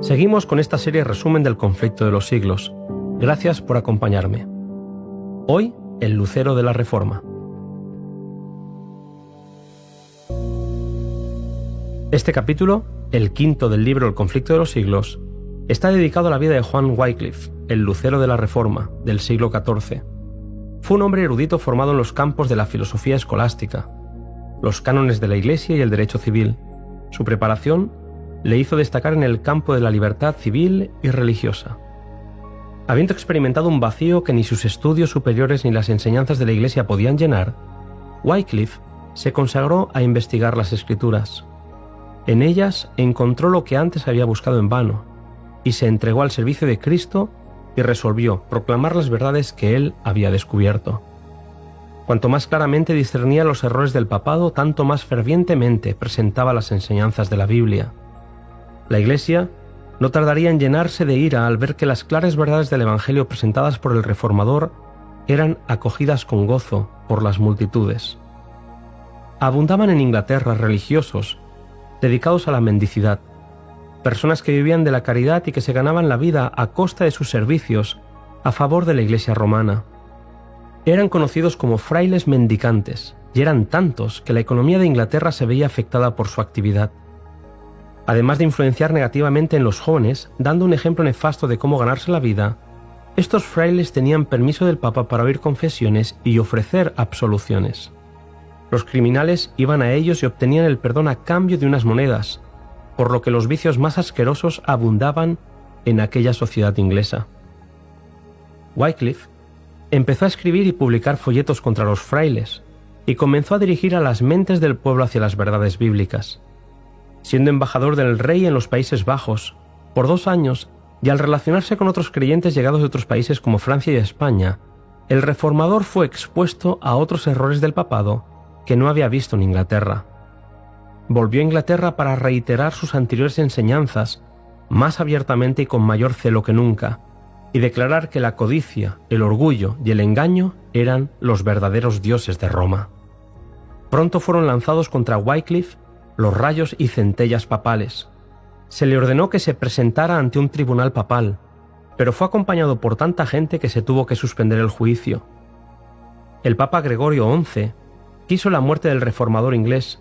Seguimos con esta serie resumen del conflicto de los siglos. Gracias por acompañarme. Hoy, el lucero de la Reforma. Este capítulo, el quinto del libro El conflicto de los siglos, está dedicado a la vida de Juan Wycliffe, el lucero de la Reforma, del siglo XIV. Fue un hombre erudito formado en los campos de la filosofía escolástica, los cánones de la Iglesia y el derecho civil. Su preparación le hizo destacar en el campo de la libertad civil y religiosa. Habiendo experimentado un vacío que ni sus estudios superiores ni las enseñanzas de la Iglesia podían llenar, Wycliffe se consagró a investigar las Escrituras. En ellas encontró lo que antes había buscado en vano, y se entregó al servicio de Cristo y resolvió proclamar las verdades que él había descubierto. Cuanto más claramente discernía los errores del papado, tanto más fervientemente presentaba las enseñanzas de la Biblia. La Iglesia no tardaría en llenarse de ira al ver que las claras verdades del Evangelio presentadas por el Reformador eran acogidas con gozo por las multitudes. Abundaban en Inglaterra religiosos dedicados a la mendicidad, personas que vivían de la caridad y que se ganaban la vida a costa de sus servicios a favor de la Iglesia romana. Eran conocidos como frailes mendicantes, y eran tantos que la economía de Inglaterra se veía afectada por su actividad. Además de influenciar negativamente en los jóvenes, dando un ejemplo nefasto de cómo ganarse la vida, estos frailes tenían permiso del Papa para oír confesiones y ofrecer absoluciones. Los criminales iban a ellos y obtenían el perdón a cambio de unas monedas, por lo que los vicios más asquerosos abundaban en aquella sociedad inglesa. Wycliffe empezó a escribir y publicar folletos contra los frailes y comenzó a dirigir a las mentes del pueblo hacia las verdades bíblicas. Siendo embajador del rey en los Países Bajos por 2 años y al relacionarse con otros creyentes llegados de otros países como Francia y España, el reformador fue expuesto a otros errores del papado que no había visto en Inglaterra. Volvió a Inglaterra para reiterar sus anteriores enseñanzas más abiertamente y con mayor celo que nunca, y declarar que la codicia, el orgullo y el engaño eran los verdaderos dioses de Roma. Pronto fueron lanzados contra Wycliffe los rayos y centellas papales. Se le ordenó que se presentara ante un tribunal papal, pero fue acompañado por tanta gente que se tuvo que suspender el juicio. El Papa Gregorio XI quiso la muerte del reformador inglés,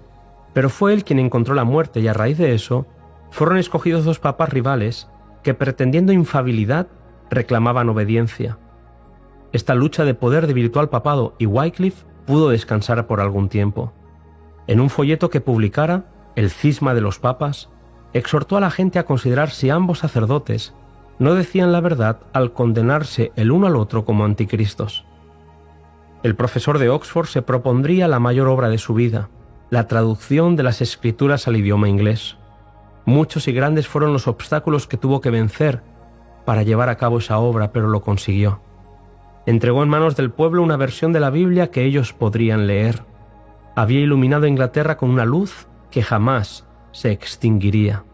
pero fue él quien encontró la muerte y a raíz de eso fueron escogidos 2 papas rivales que, pretendiendo infalibilidad, reclamaban obediencia. Esta lucha de poder debilitó al papado y Wycliffe pudo descansar por algún tiempo. En un folleto que publicara, El cisma de los papas, exhortó a la gente a considerar si ambos sacerdotes no decían la verdad al condenarse el uno al otro como anticristos. El profesor de Oxford se propondría la mayor obra de su vida, la traducción de las Escrituras al idioma inglés. Muchos y grandes fueron los obstáculos que tuvo que vencer para llevar a cabo esa obra, pero lo consiguió. Entregó en manos del pueblo una versión de la Biblia que ellos podrían leer. Había iluminado Inglaterra con una luz que jamás se extinguiría.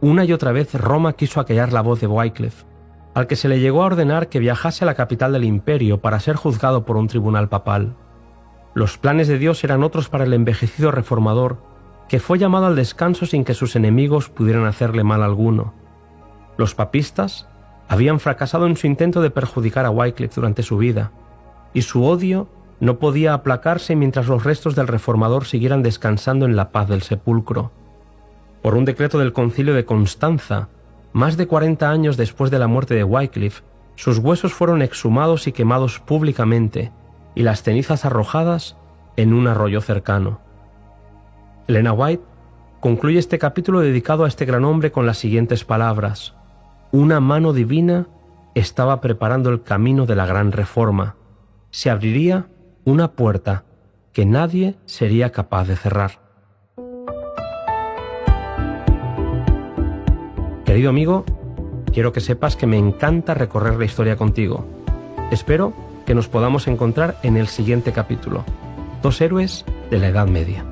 Una y otra vez Roma quiso acallar la voz de Wycliffe, al que se le llegó a ordenar que viajase a la capital del imperio para ser juzgado por un tribunal papal. Los planes de Dios eran otros para el envejecido reformador, que fue llamado al descanso sin que sus enemigos pudieran hacerle mal alguno. Los papistas habían fracasado en su intento de perjudicar a Wycliffe durante su vida, y su odio no podía aplacarse mientras los restos del reformador siguieran descansando en la paz del sepulcro. Por un decreto del Concilio de Constanza, más de 40 años después de la muerte de Wycliffe, sus huesos fueron exhumados y quemados públicamente, y las cenizas arrojadas en un arroyo cercano. Elena White concluye este capítulo dedicado a este gran hombre con las siguientes palabras: una mano divina estaba preparando el camino de la gran reforma. Se abriría una puerta que nadie sería capaz de cerrar. Querido amigo, quiero que sepas que me encanta recorrer la historia contigo. Espero que nos podamos encontrar en el siguiente capítulo. 2 héroes de la Edad Media.